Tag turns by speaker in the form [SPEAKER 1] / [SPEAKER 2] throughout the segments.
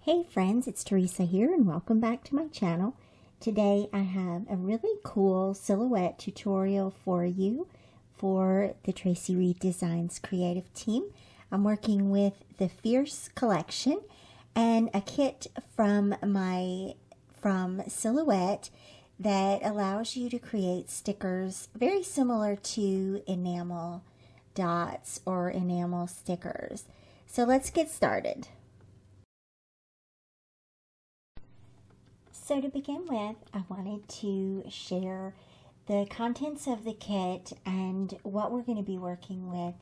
[SPEAKER 1] Hey friends, it's Theresa here and welcome back to my channel. Today I have a really cool silhouette tutorial for you for the Traci Reed Designs creative team. I'm working with the Fierce collection and a kit from Silhouette that allows you to create stickers very similar to enamel dots or enamel stickers. So let's get started. So to begin with, I wanted to share the contents of the kit and what we're going to be working with.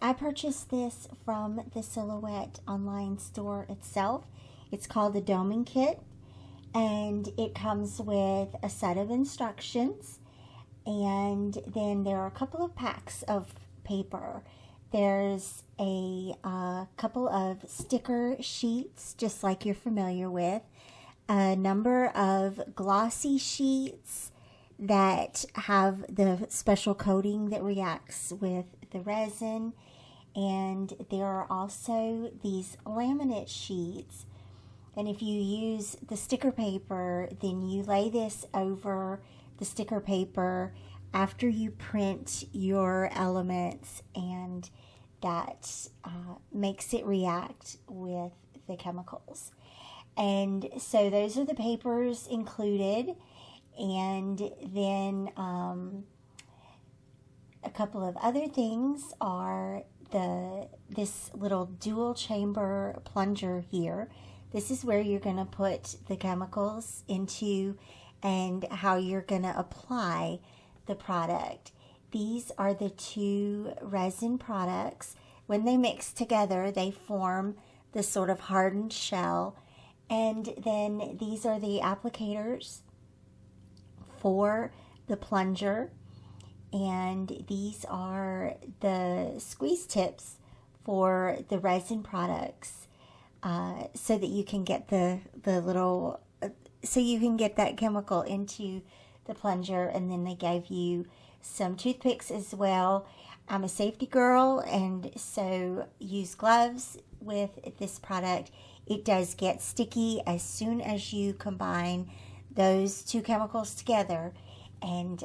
[SPEAKER 1] I purchased this from the Silhouette online store itself. It's called the Doming Kit, and it comes with a set of instructions, and then there are a couple of packs of paper. There's a couple of sticker sheets, just like you're familiar with, a number of glossy sheets that have the special coating that reacts with the resin, and there are also these laminate sheets. And if you use the sticker paper, then you lay this over the sticker paper after you print your elements, and that makes it react with the chemicals. And so those are the papers included, and then a couple of other things are this little dual chamber plunger here. This is where you're going to put the chemicals into and how you're going to apply the product. These are the two resin products. When they mix together, they form this sort of hardened shell. And then these are the applicators for the plunger, and these are the squeeze tips for the resin products, so that you can get so you can get that chemical into the plunger. And then they gave you some toothpicks as well. I'm a safety girl, and so use gloves with this product. It does get sticky as soon as you combine those two chemicals together. And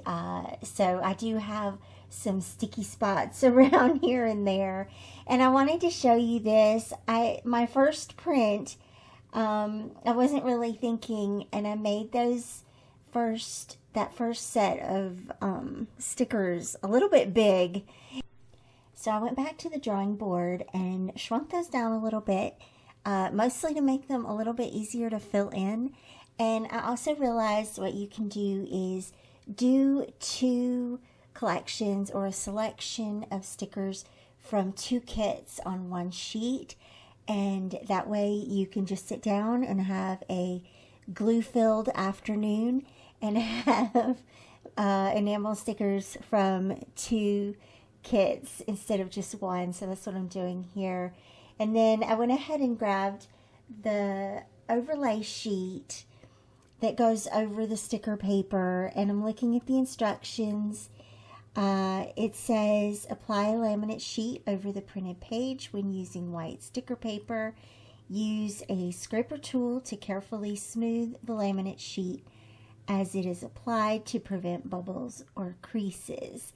[SPEAKER 1] so I do have some sticky spots around here and there. And I wanted to show you this. My first print, I wasn't really thinking, and I made that first set of stickers a little bit big. So I went back to the drawing board and shrunk those down a little bit. Mostly to make them a little bit easier to fill in. And I also realized what you can do is do two collections or a selection of stickers from two kits on one sheet, and that way you can just sit down and have a glue-filled afternoon and have enamel stickers from two kits instead of just one. So that's what I'm doing here. And then I went ahead and grabbed the overlay sheet that goes over the sticker paper, and I'm looking at the instructions. It says apply a laminate sheet over the printed page when using white sticker paper. Use a scraper tool to carefully smooth the laminate sheet as it is applied to prevent bubbles or creases.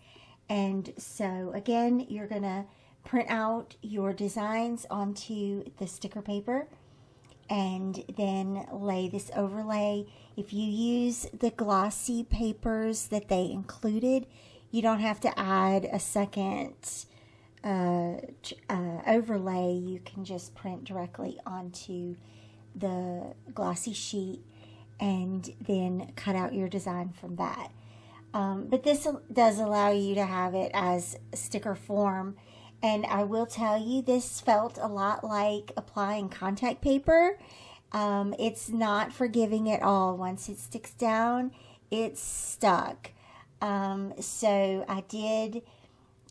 [SPEAKER 1] And so again, you're going to print out your designs onto the sticker paper and then lay this overlay. If you use the glossy papers that they included, you don't have to add a second overlay. You can just print directly onto the glossy sheet and then cut out your design from that. But this does allow you to have it as sticker form. And I will tell you, this felt a lot like applying contact paper. It's not forgiving at all. Once it sticks down, it's stuck. So I did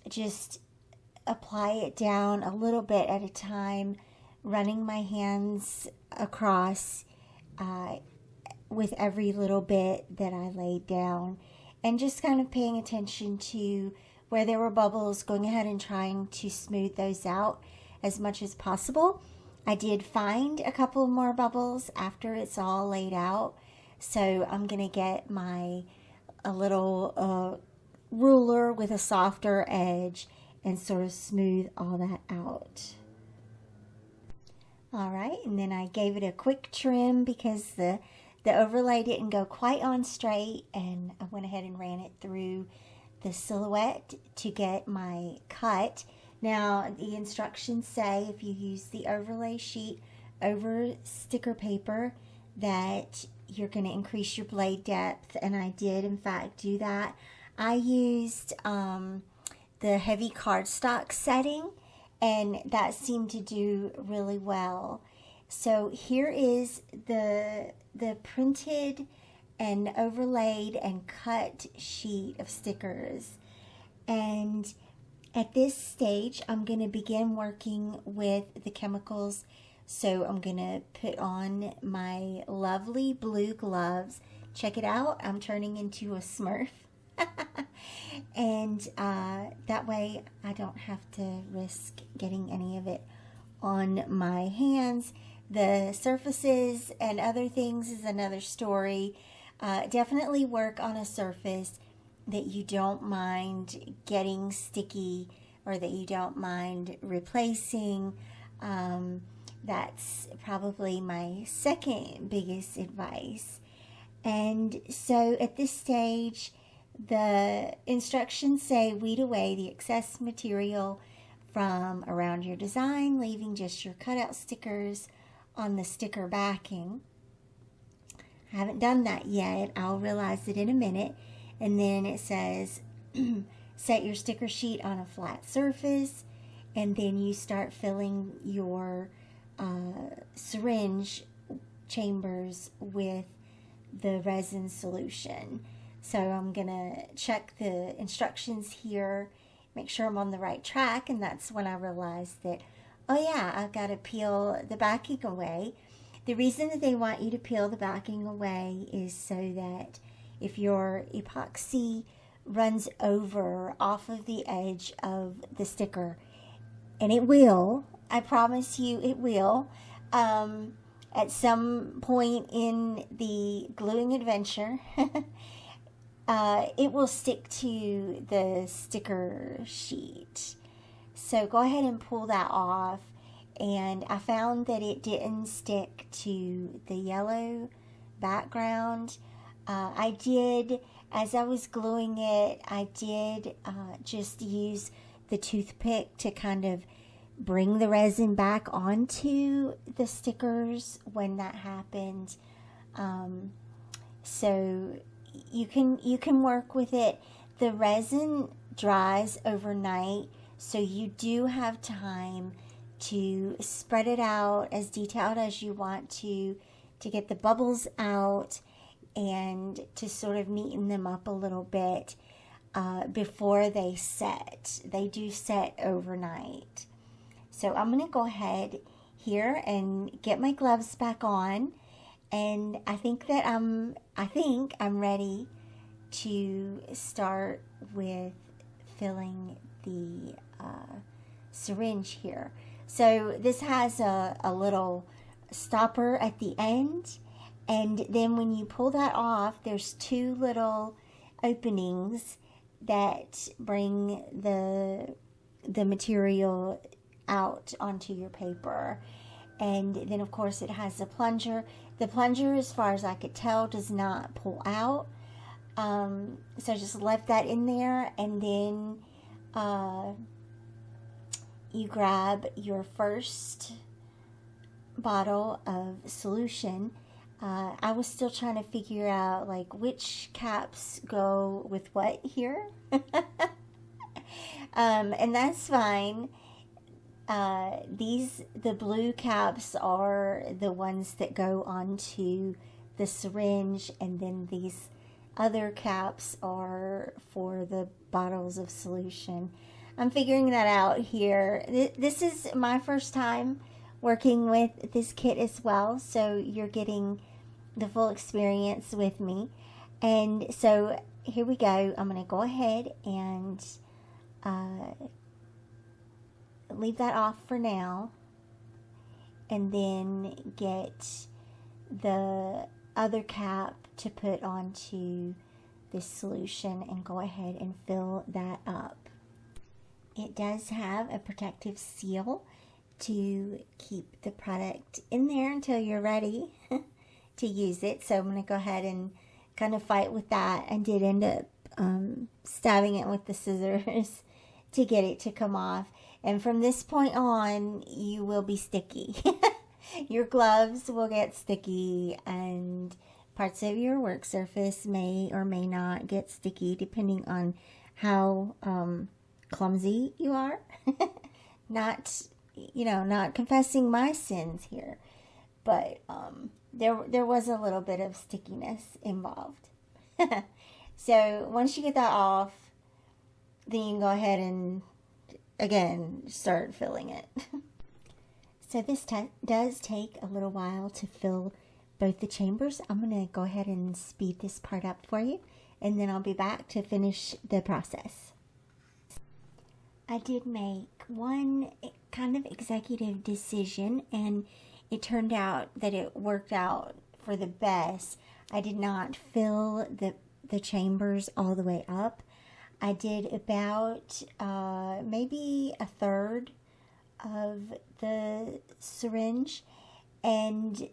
[SPEAKER 1] just apply it down a little bit at a time, running my hands across with every little bit that I laid down, and just kind of paying attention to where there were bubbles, going ahead and trying to smooth those out as much as possible. I did find a couple more bubbles after it's all laid out. So I'm going to get a little ruler with a softer edge and sort of smooth all that out. All right, and then I gave it a quick trim because the overlay didn't go quite on straight, and I went ahead and ran it through the silhouette to get my cut. Now, the instructions say if you use the overlay sheet over sticker paper that you're going to increase your blade depth, and I did in fact do that. I used the heavy cardstock setting, and that seemed to do really well. So here is the printed and overlaid and cut sheet of stickers, and at this stage I'm going to begin working with the chemicals. So I'm going to put on my lovely blue gloves. Check it out, I'm turning into a Smurf. And that way I don't have to risk getting any of it on my hands. The surfaces and other things is another story. Definitely work on a surface that you don't mind getting sticky or that you don't mind replacing. That's probably my second biggest advice. And so at this stage, the instructions say weed away the excess material from around your design, leaving just your cutout stickers on the sticker backing. I haven't done that yet. I'll realize it in a minute. And then it says set your sticker sheet on a flat surface, and then you start filling your syringe chambers with the resin solution. So I'm gonna check the instructions here, make sure I'm on the right track, and that's when I realized that, oh yeah, I've got to peel the backing away. The reason that they want you to peel the backing away is so that if your epoxy runs over off of the edge of the sticker, and it will, I promise you it will, at some point in the gluing adventure, it will stick to the sticker sheet. So go ahead and pull that off. And I found that it didn't stick to the yellow background. I did, as I was gluing it, I did just use the toothpick to kind of bring the resin back onto the stickers when that happened. So you can work with it. The resin dries overnight, so you do have time to spread it out as detailed as you want to get the bubbles out and to sort of neaten them up a little bit before they set. They do set overnight. So I'm going to go ahead here and get my gloves back on, and I think I'm ready to start with filling the syringe here. So this has a little stopper at the end, and then when you pull that off, there's two little openings that bring the material out onto your paper. And then of course it has the plunger. The plunger, as far as I could tell, does not pull out. So I just left that in there, and then you grab your first bottle of solution. I was still trying to figure out like which caps go with what here. And that's fine. The blue caps are the ones that go onto the syringe, and then these other caps are for the bottles of solution. I'm figuring that out here. This is my first time working with this kit as well, so you're getting the full experience with me. And so here we go. I'm going to go ahead and leave that off for now. and then get the other cap to put onto this solution and go ahead and fill that up. It does have a protective seal to keep the product in there until you're ready to use it. So I'm going to go ahead and kind of fight with that. I did end up stabbing it with the scissors to get it to come off. And from this point on, you will be sticky. Your gloves will get sticky, and parts of your work surface may or may not get sticky depending on how clumsy you are. Not confessing my sins here, but there was a little bit of stickiness involved. So once you get that off, then you can go ahead and again start filling it. So this does take a little while to fill both the chambers. I'm going to go ahead and speed this part up for you, and then I'll be back to finish the process. I did make one kind of executive decision, and it turned out that it worked out for the best. I did not fill the chambers all the way up. I did about maybe a third of the syringe, and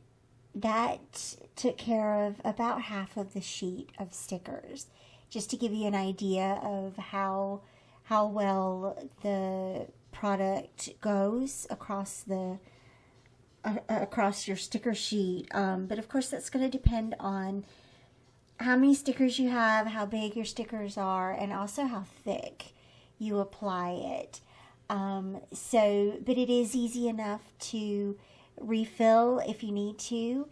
[SPEAKER 1] that took care of about half of the sheet of stickers, just to give you an idea of how well the product goes across your sticker sheet. But of course that's going to depend on how many stickers you have, how big your stickers are, and also how thick you apply it. But it is easy enough to refill if you need to.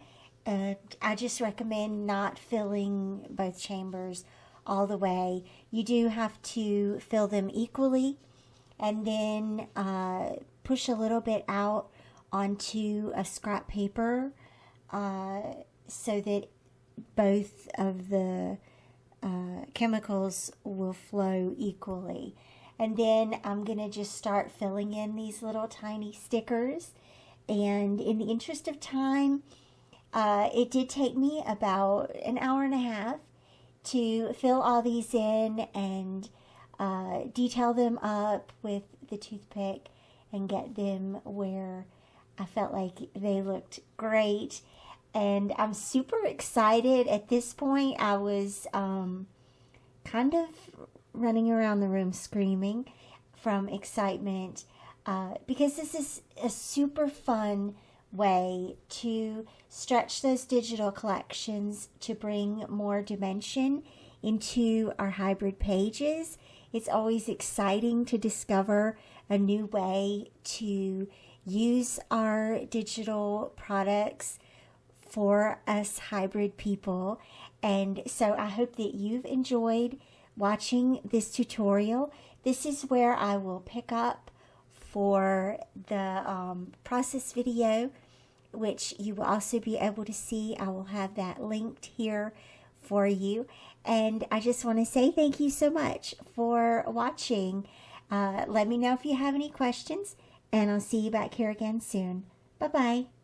[SPEAKER 1] I just recommend not filling both chambers all the way. You do have to fill them equally, and then push a little bit out onto a scrap paper so that both of the chemicals will flow equally. And then I'm going to just start filling in these little tiny stickers. And in the interest of time, it did take me about an hour and a half to fill all these in and detail them up with the toothpick and get them where I felt like they looked great. And I'm super excited. At this point, I was kind of running around the room screaming from excitement because this is a super fun way to stretch those digital collections to bring more dimension into our hybrid pages. It's always exciting to discover a new way to use our digital products for us hybrid people. And so I hope that you've enjoyed watching this tutorial. This is where I will pick up for the process video, which you will also be able to see. I will have that linked here for you. And I just want to say thank you so much for watching. Let me know if you have any questions, and I'll see you back here again soon. Bye-bye.